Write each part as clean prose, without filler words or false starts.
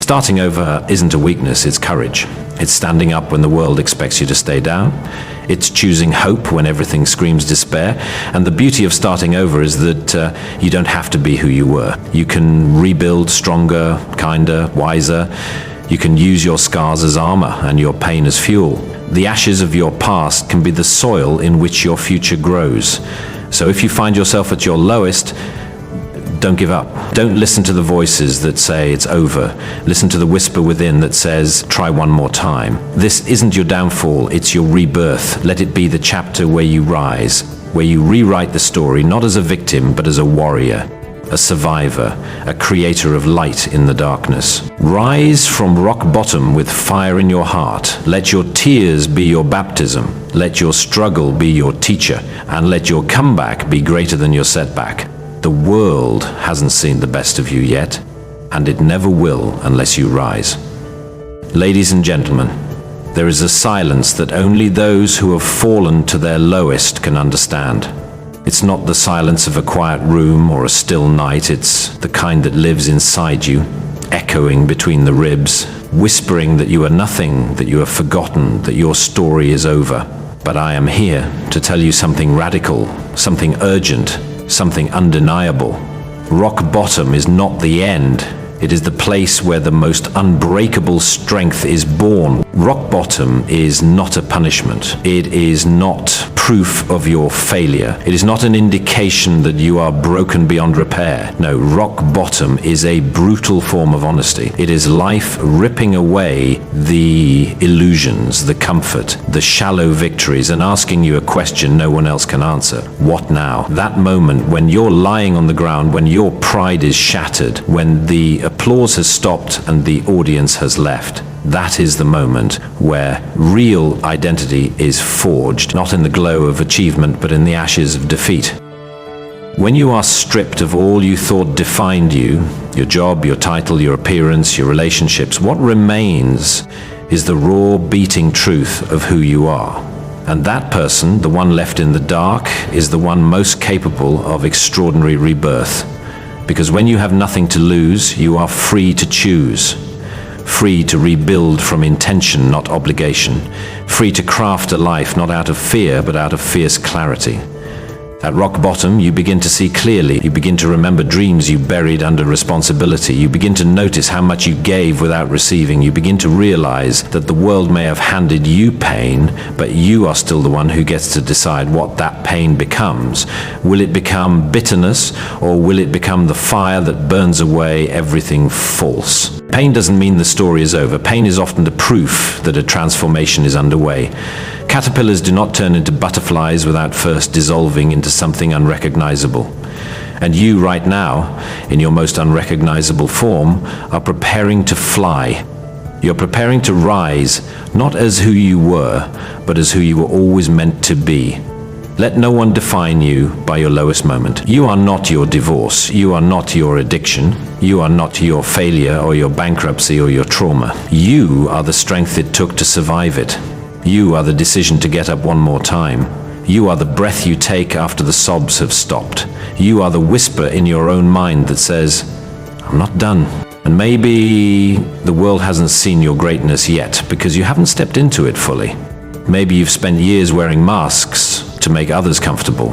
Starting over isn't a weakness, it's courage. It's standing up when the world expects you to stay down. It's choosing hope when everything screams despair. And the beauty of starting over is that you don't have to be who you were. You can rebuild stronger, kinder, wiser. You can use your scars as armor and your pain as fuel. The ashes of your past can be the soil in which your future grows. So if you find yourself at your lowest, don't give up. Don't listen to the voices that say it's over. Listen to the whisper within that says, try one more time. This isn't your downfall, it's your rebirth. Let it be the chapter where you rise, where you rewrite the story, not as a victim, but as a warrior, a survivor, a creator of light in the darkness. Rise from rock bottom with fire in your heart. Let your tears be your baptism. Let your struggle be your teacher. And let your comeback be greater than your setback. The world hasn't seen the best of you yet, and it never will unless you rise. Ladies and gentlemen, there is a silence that only those who have fallen to their lowest can understand. It's not the silence of a quiet room or a still night, it's the kind that lives inside you, echoing between the ribs, whispering that you are nothing, that you are forgotten, that your story is over. But I am here to tell you something radical, something urgent, something undeniable. Rock bottom is not the end. It is the place where the most unbreakable strength is born. Rock bottom is not a punishment. It is not proof of your failure. It is not an indication that you are broken beyond repair. No, rock bottom is a brutal form of honesty. It is life ripping away the illusions, the comfort, the shallow victories, and asking you a question no one else can answer. What now? That moment when you're lying on the ground, when your pride is shattered, when the applause has stopped and the audience has left. That is the moment where real identity is forged, not in the glow of achievement, but in the ashes of defeat. When you are stripped of all you thought defined you, your job, your title, your appearance, your relationships, what remains is the raw, beating truth of who you are. And that person, the one left in the dark, is the one most capable of extraordinary rebirth. Because when you have nothing to lose, you are free to choose. Free to rebuild from intention, not obligation. Free to craft a life not out of fear, but out of fierce clarity. At rock bottom, you begin to see clearly. You begin to remember dreams you buried under responsibility. You begin to notice how much you gave without receiving. You begin to realize that the world may have handed you pain, but you are still the one who gets to decide what that pain becomes. Will it become bitterness, or will it become the fire that burns away everything false? Pain doesn't mean the story is over. Pain is often the proof that a transformation is underway. Caterpillars do not turn into butterflies without first dissolving into something unrecognizable. And you right now, in your most unrecognizable form, are preparing to fly. You're preparing to rise, not as who you were, but as who you were always meant to be. Let no one define you by your lowest moment. You are not your divorce. You are not your addiction. You are not your failure or your bankruptcy or your trauma. You are the strength it took to survive it. You are the decision to get up one more time. You are the breath you take after the sobs have stopped. You are the whisper in your own mind that says, I'm not done. And maybe the world hasn't seen your greatness yet because you haven't stepped into it fully. Maybe you've spent years wearing masks to make others comfortable.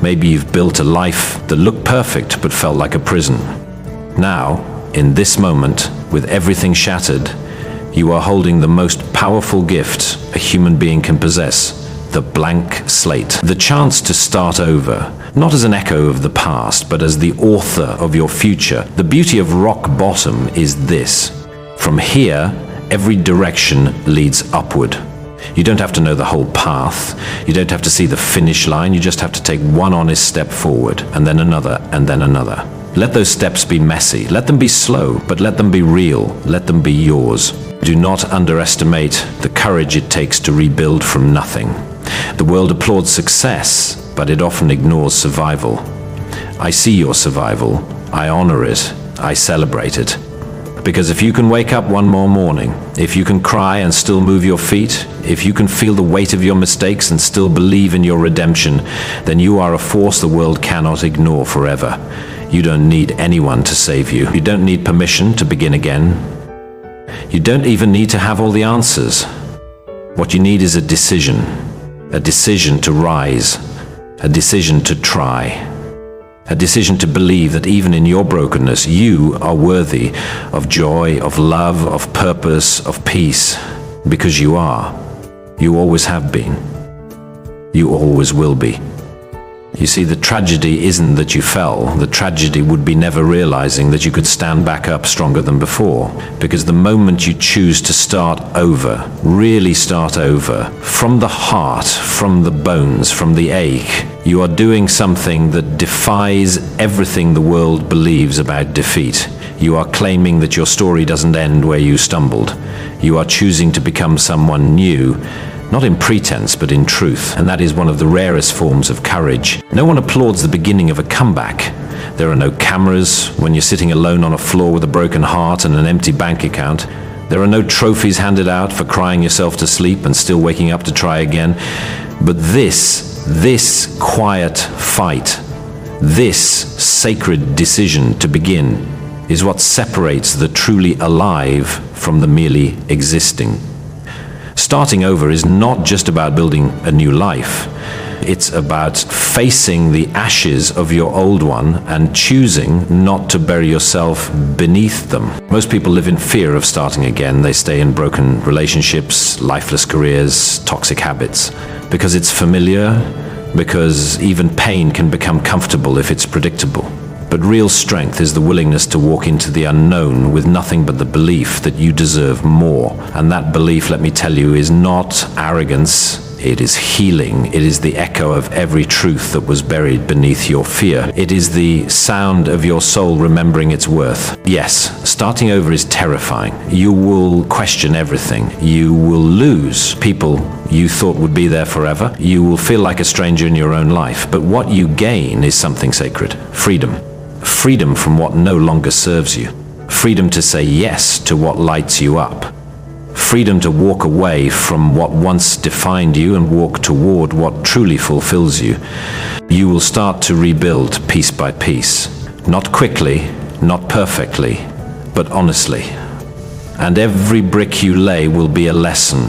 Maybe you've built a life that looked perfect but felt like a prison. Now, in this moment, with everything shattered, you are holding the most powerful gift a human being can possess, the blank slate. The chance to start over, not as an echo of the past, but as the author of your future. The beauty of rock bottom is this. From here, every direction leads upward. You don't have to know the whole path. You don't have to see the finish line. You just have to take one honest step forward, and then another, and then another. Let those steps be messy. Let them be slow, but let them be real. Let them be yours. Do not underestimate the courage it takes to rebuild from nothing. The world applauds success, but it often ignores survival. I see your survival. I honor it. I celebrate it. Because if you can wake up one more morning, if you can cry and still move your feet, if you can feel the weight of your mistakes and still believe in your redemption, then you are a force the world cannot ignore forever. You don't need anyone to save you. You don't need permission to begin again. You don't even need to have all the answers. What you need is a decision to rise, a decision to try, a decision to believe that even in your brokenness, you are worthy of joy, of love, of purpose, of peace, because you are. You always have been. You always will be. You see, the tragedy isn't that you fell. The tragedy would be never realizing that you could stand back up stronger than before. Because the moment you choose to start over, really start over, from the heart, from the bones, from the ache, you are doing something that defies everything the world believes about defeat. You are claiming that your story doesn't end where you stumbled. You are choosing to become someone new, not in pretense, but in truth. And that is one of the rarest forms of courage. No one applauds the beginning of a comeback. There are no cameras when you're sitting alone on a floor with a broken heart and an empty bank account. There are no trophies handed out for crying yourself to sleep and still waking up to try again. But this quiet fight, this sacred decision to begin, is what separates the truly alive from the merely existing. Starting over is not just about building a new life. It's about facing the ashes of your old one and choosing not to bury yourself beneath them. Most people live in fear of starting again. They stay in broken relationships, lifeless careers, toxic habits, because it's familiar, because even pain can become comfortable if it's predictable. But real strength is the willingness to walk into the unknown with nothing but the belief that you deserve more. And that belief, let me tell you, is not arrogance. It is healing. It is the echo of every truth that was buried beneath your fear. It is the sound of your soul remembering its worth. Yes, starting over is terrifying. You will question everything. You will lose people you thought would be there forever. You will feel like a stranger in your own life. But what you gain is something sacred: freedom. Freedom from what no longer serves you. Freedom to say yes to what lights you up. Freedom to walk away from what once defined you and walk toward what truly fulfills you. You will start to rebuild piece by piece. Not quickly, not perfectly, but honestly. And every brick you lay will be a lesson.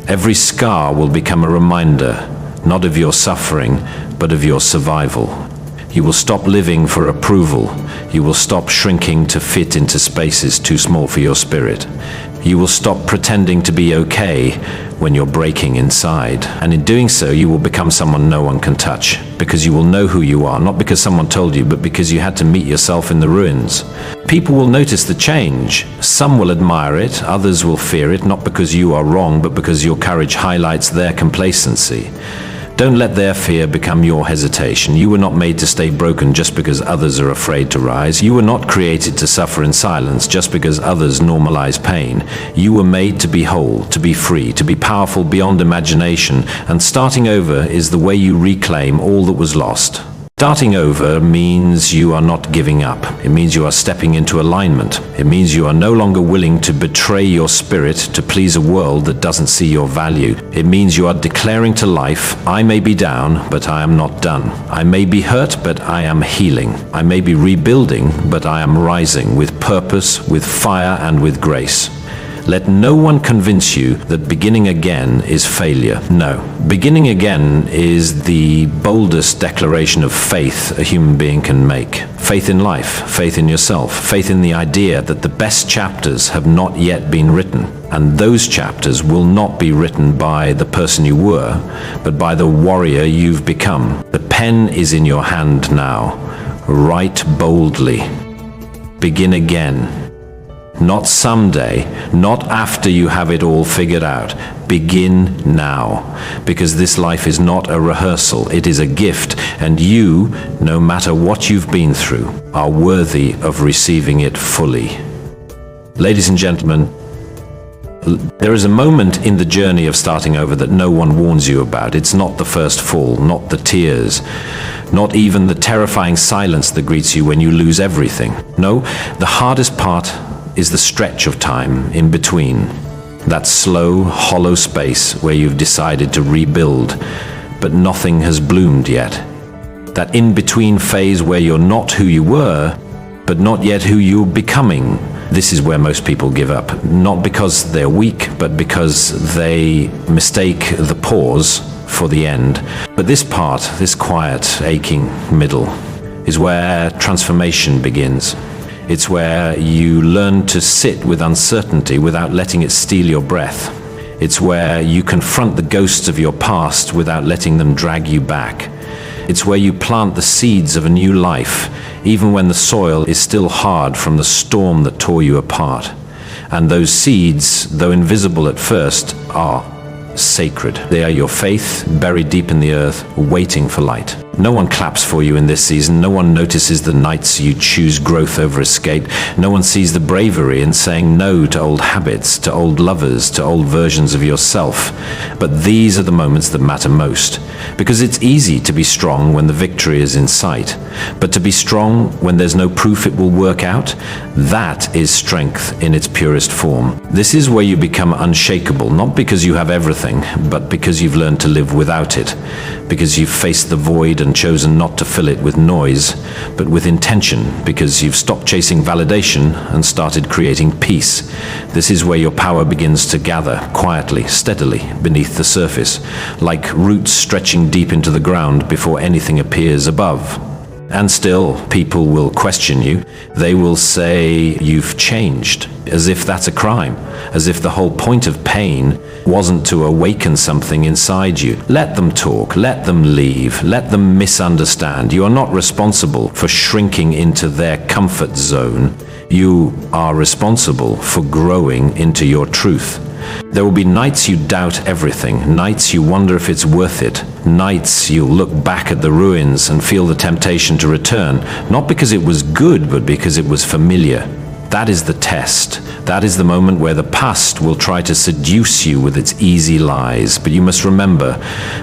Every scar will become a reminder, not of your suffering, but of your survival. You will stop living for approval. You will stop shrinking to fit into spaces too small for your spirit. You will stop pretending to be okay when you're breaking inside. And in doing so, you will become someone no one can touch, because you will know who you are, not because someone told you, but because you had to meet yourself in the ruins. People will notice the change. Some will admire it, others will fear it, not because you are wrong, but because your courage highlights their complacency. Don't let their fear become your hesitation. You were not made to stay broken just because others are afraid to rise. You were not created to suffer in silence just because others normalize pain. You were made to be whole, to be free, to be powerful beyond imagination, and starting over is the way you reclaim all that was lost. Starting over means you are not giving up. It means you are stepping into alignment. It means you are no longer willing to betray your spirit to please a world that doesn't see your value. It means you are declaring to life, I may be down, but I am not done. I may be hurt, but I am healing. I may be rebuilding, but I am rising with purpose, with fire, and with grace. Let no one convince you that beginning again is failure. No. Beginning again is the boldest declaration of faith a human being can make. Faith in life, faith in yourself, faith in the idea that the best chapters have not yet been written. And those chapters will not be written by the person you were, but by the warrior you've become. The pen is in your hand now. Write boldly. Begin again. Not someday, not after you have it all figured out. Begin now, because this life is not a rehearsal, it is a gift, and you, no matter what you've been through, are worthy of receiving it fully. Ladies and gentlemen, there is a moment in the journey of starting over that no one warns you about. It's not the first fall, not the tears, not even the terrifying silence that greets you when you lose everything. No, the hardest part is the stretch of time in between, that slow, hollow space where you've decided to rebuild, but nothing has bloomed yet. That in-between phase where you're not who you were, but not yet who you're becoming. This is where most people give up, not because they're weak, but because they mistake the pause for the end. But this part, this quiet, aching middle, is where transformation begins. It's where you learn to sit with uncertainty without letting it steal your breath. It's where you confront the ghosts of your past without letting them drag you back. It's where you plant the seeds of a new life, even when the soil is still hard from the storm that tore you apart. And those seeds, though invisible at first, are sacred. They are your faith, buried deep in the earth, waiting for light. No one claps for you in this season. No one notices the nights you choose growth over escape. No one sees the bravery in saying no to old habits, to old lovers, to old versions of yourself. But these are the moments that matter most. Because it's easy to be strong when the victory is in sight. But to be strong when there's no proof it will work out, that is strength in its purest form. This is where you become unshakable, not because you have everything, but because you've learned to live without it. Because you've faced the void and chosen not to fill it with noise, but with intention, because you've stopped chasing validation and started creating peace. This is where your power begins to gather quietly, steadily, beneath the surface, like roots stretching deep into the ground before anything appears above. And still, people will question you. They will say you've changed, as if that's a crime, as if the whole point of pain wasn't to awaken something inside you. Let them talk, let them leave, let them misunderstand. You are not responsible for shrinking into their comfort zone. You are responsible for growing into your truth. There will be nights you doubt everything, nights you wonder if it's worth it, nights you'll look back at the ruins and feel the temptation to return, not because it was good, but because it was familiar. That is the test. That is the moment where the past will try to seduce you with its easy lies. But you must remember,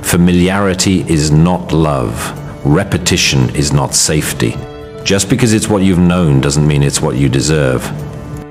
familiarity is not love. Repetition is not safety. Just because it's what you've known doesn't mean it's what you deserve.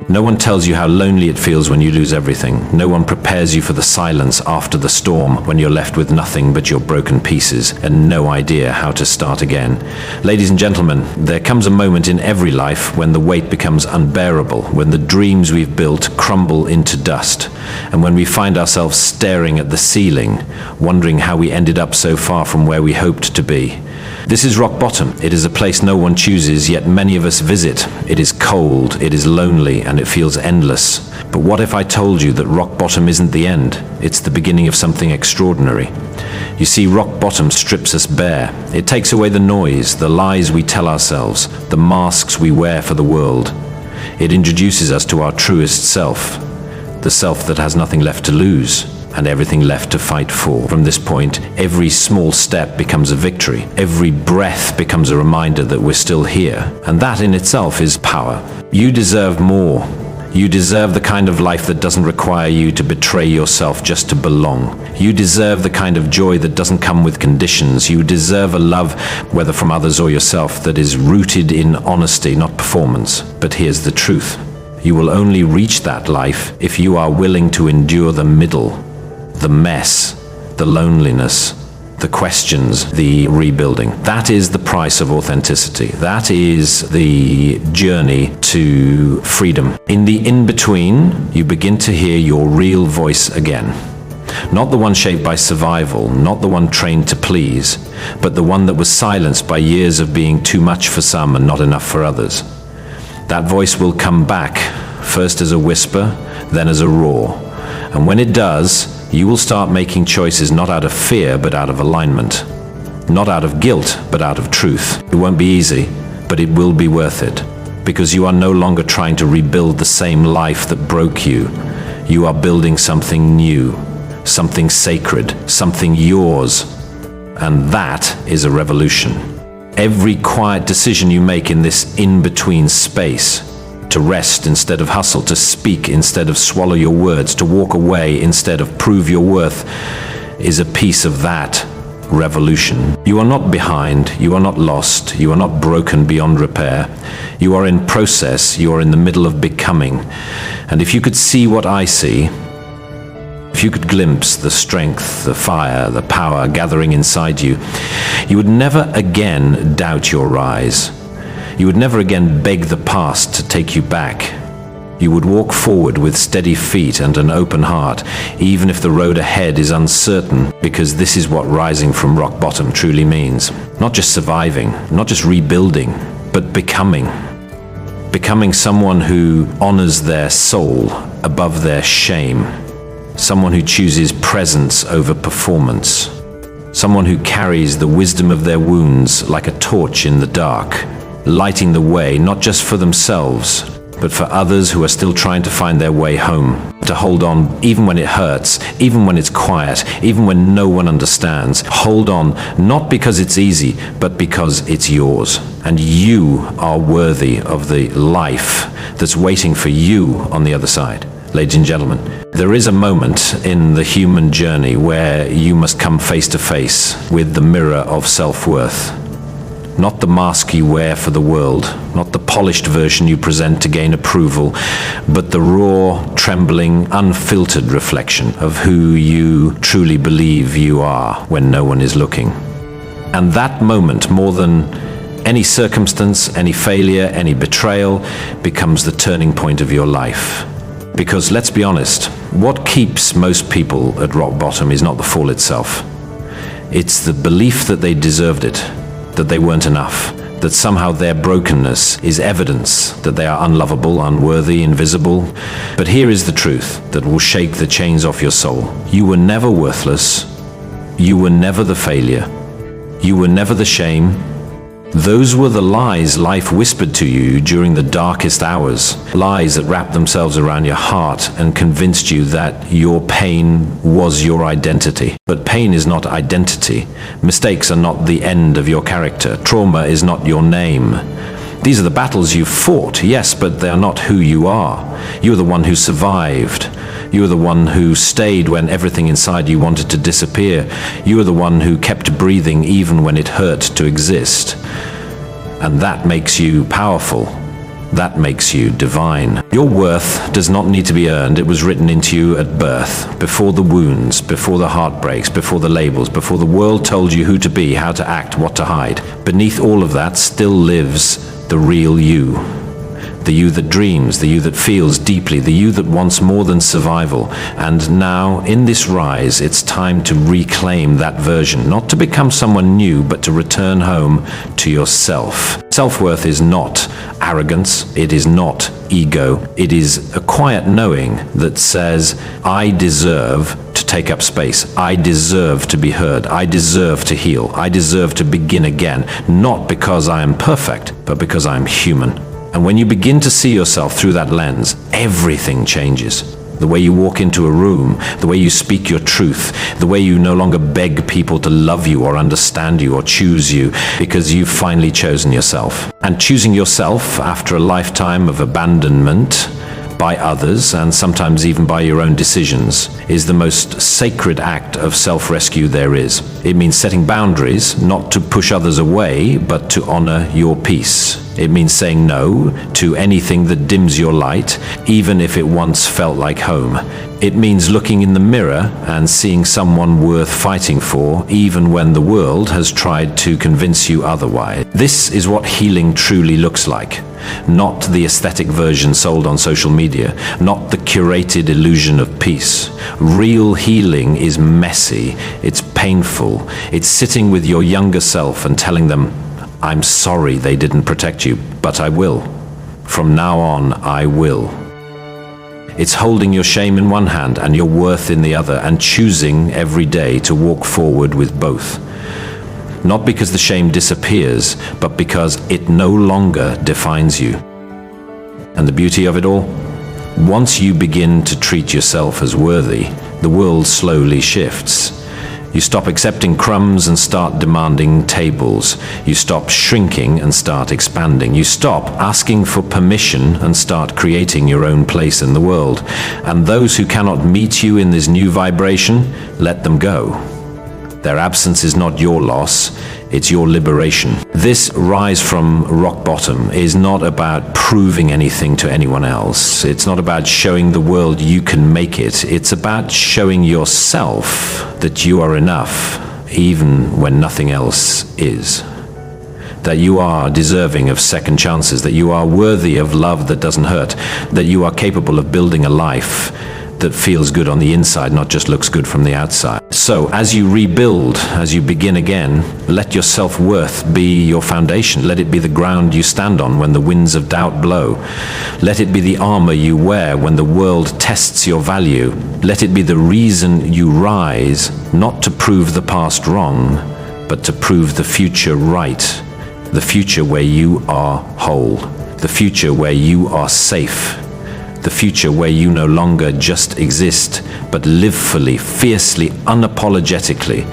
No one tells you how lonely it feels when you lose everything. No one prepares you for the silence after the storm, when you're left with nothing but your broken pieces and no idea how to start again. Ladies and gentlemen, there comes a moment in every life when the weight becomes unbearable, when the dreams we've built crumble into dust, and when we find ourselves staring at the ceiling, wondering how we ended up so far from where we hoped to be. This is rock bottom. It is a place no one chooses, yet many of us visit. It is cold, it is lonely, and it feels endless. But what if I told you that rock bottom isn't the end? It's the beginning of something extraordinary. You see, rock bottom strips us bare. It takes away the noise, the lies we tell ourselves, the masks we wear for the world. It introduces us to our truest self, the self that has nothing left to lose and everything left to fight for. From this point, every small step becomes a victory. Every breath becomes a reminder that we're still here. And that in itself is power. You deserve more. You deserve the kind of life that doesn't require you to betray yourself just to belong. You deserve the kind of joy that doesn't come with conditions. You deserve a love, whether from others or yourself, that is rooted in honesty, not performance. But here's the truth. You will only reach that life if you are willing to endure the middle, the mess, the loneliness, the questions, the rebuilding. That is the price of authenticity. That is the journey to freedom. In the in-between, you begin to hear your real voice again. Not the one shaped by survival, not the one trained to please, but the one that was silenced by years of being too much for some and not enough for others. That voice will come back, first as a whisper, then as a roar. And when it does, you will start making choices not out of fear, but out of alignment. Not out of guilt, but out of truth. It won't be easy, but it will be worth it. Because you are no longer trying to rebuild the same life that broke you. You are building something new, something sacred, something yours. And that is a revolution. Every quiet decision you make in this in-between space, to rest instead of hustle, to speak instead of swallow your words, to walk away instead of prove your worth, is a piece of that revolution. You are not behind, you are not lost, you are not broken beyond repair. You are in process, you are in the middle of becoming. And if you could see what I see, if you could glimpse the strength, the fire, the power gathering inside you, you would never again doubt your rise. You would never again beg the past to take you back. You would walk forward with steady feet and an open heart, even if the road ahead is uncertain, because this is what rising from rock bottom truly means. Not just surviving, not just rebuilding, but becoming. Becoming someone who honors their soul above their shame. Someone who chooses presence over performance. Someone who carries the wisdom of their wounds like a torch in the dark, lighting the way not just for themselves, but for others who are still trying to find their way home. To hold on even when it hurts, even when it's quiet, even when no one understands. Hold on, not because it's easy, but because it's yours. And you are worthy of the life that's waiting for you on the other side. Ladies and gentlemen, there is a moment in the human journey where you must come face to face with the mirror of self-worth. Not the mask you wear for the world, not the polished version you present to gain approval, but the raw, trembling, unfiltered reflection of who you truly believe you are when no one is looking. And that moment, more than any circumstance, any failure, any betrayal, becomes the turning point of your life. Because let's be honest, what keeps most people at rock bottom is not the fall itself. It's the belief that they deserved it, that they weren't enough, that somehow their brokenness is evidence that they are unlovable, unworthy, invisible. But here is the truth that will shake the chains off your soul. You were never worthless. You were never the failure. You were never the shame. Those were the lies life whispered to you during the darkest hours. Lies that wrapped themselves around your heart and convinced you that your pain was your identity. But pain is not identity. Mistakes are not the end of your character. Trauma is not your name. These are the battles you've fought, yes, but they are not who you are. You are the one who survived. You are the one who stayed when everything inside you wanted to disappear. You are the one who kept breathing even when it hurt to exist. And that makes you powerful. That makes you divine. Your worth does not need to be earned. It was written into you at birth, before the wounds, before the heartbreaks, before the labels, before the world told you who to be, how to act, what to hide. Beneath all of that still lives the real you. The you that dreams, the you that feels deeply, the you that wants more than survival. And now, in this rise, it's time to reclaim that version, not to become someone new, but to return home to yourself. Self-worth is not arrogance, it is not ego, it is a quiet knowing that says, I deserve to take up space, I deserve to be heard, I deserve to heal, I deserve to begin again, not because I am perfect, but because I am human. And when you begin to see yourself through that lens, everything changes. The way you walk into a room, the way you speak your truth, the way you no longer beg people to love you or understand you or choose you, because you've finally chosen yourself. And choosing yourself after a lifetime of abandonment by others, and sometimes even by your own decisions, is the most sacred act of self-rescue there is. It means setting boundaries, not to push others away, but to honor your peace. It means saying no to anything that dims your light, even if it once felt like home. It means looking in the mirror and seeing someone worth fighting for, even when the world has tried to convince you otherwise. This is what healing truly looks like. Not the aesthetic version sold on social media, not the curated illusion of peace. Real healing is messy, it's painful, it's sitting with your younger self and telling them, I'm sorry they didn't protect you, but I will. From now on, I will. It's holding your shame in one hand and your worth in the other, and choosing every day to walk forward with both. Not because the shame disappears, but because it no longer defines you. And the beauty of it all? Once you begin to treat yourself as worthy, the world slowly shifts. You stop accepting crumbs and start demanding tables. You stop shrinking and start expanding. You stop asking for permission and start creating your own place in the world. And those who cannot meet you in this new vibration, let them go. Their absence is not your loss, it's your liberation. This rise from rock bottom is not about proving anything to anyone else. It's not about showing the world you can make it. It's about showing yourself that you are enough, even when nothing else is. that you are deserving of second chances, that you are worthy of love that doesn't hurt, that you are capable of building a life that feels good on the inside, not just looks good from the outside. So as you rebuild, as you begin again, let your self-worth be your foundation. Let it be the ground you stand on when the winds of doubt blow. Let it be the armor you wear when the world tests your value. Let it be the reason you rise, not to prove the past wrong, but to prove the future right. The future where you are whole. The future where you are safe. The future where you no longer just exist, but live fully, fiercely, unapologetically.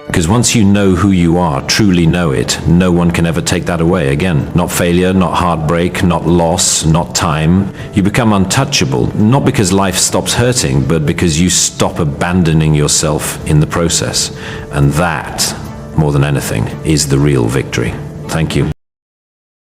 Because once you know who you are, truly know it, no one can ever take that away again. Not failure, not heartbreak, not loss, not time. You become untouchable, not because life stops hurting, but because you stop abandoning yourself in the process. And that, more than anything, is the real victory. Thank you.